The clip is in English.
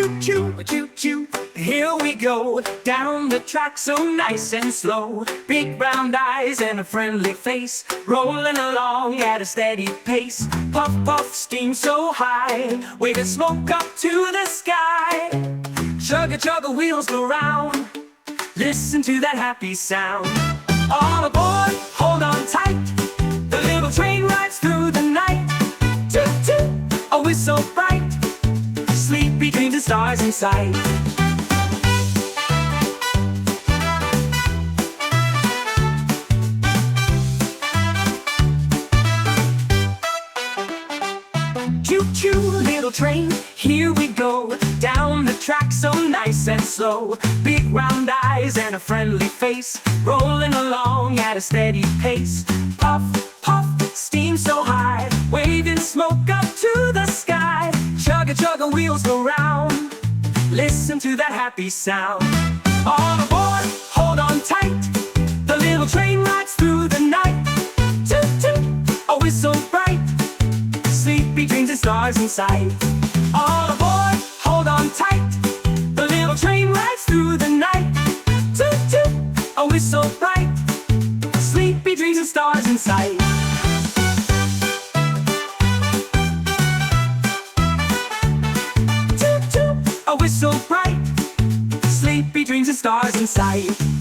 Choo-choo, choo-choo, here we go. Down the track so nice and slow. Big round eyes and a friendly face, rolling along at a steady pace. Puff, puff, steam so high, waving smoke up to the sky. Chugga-chugga, wheels go round, listen to that happy sound. All aboard, hold on tight, the little train rides through the night. Toot-toot, a whistle bright, sleepy dreams and stars in sight. Choo-choo, little train, here we go. Down the track so nice and slow. Big round eyes and a friendly face, rolling along at a steady pace. Puff, puff, steam so high, waving smoke up to the sky. Chugga-chugga, wheels go round, listen to that happy sound. All aboard, hold on tight, the little train rides through the night. Toot-toot, a whistle bright, sleepy dreams and stars in sight. All aboard, hold on tight, the little train rides through the night. Toot-toot, a whistle bright, sleepy dreams and stars in sight. Toot-toot, a whistle bright, sleepy dreams and stars in sight.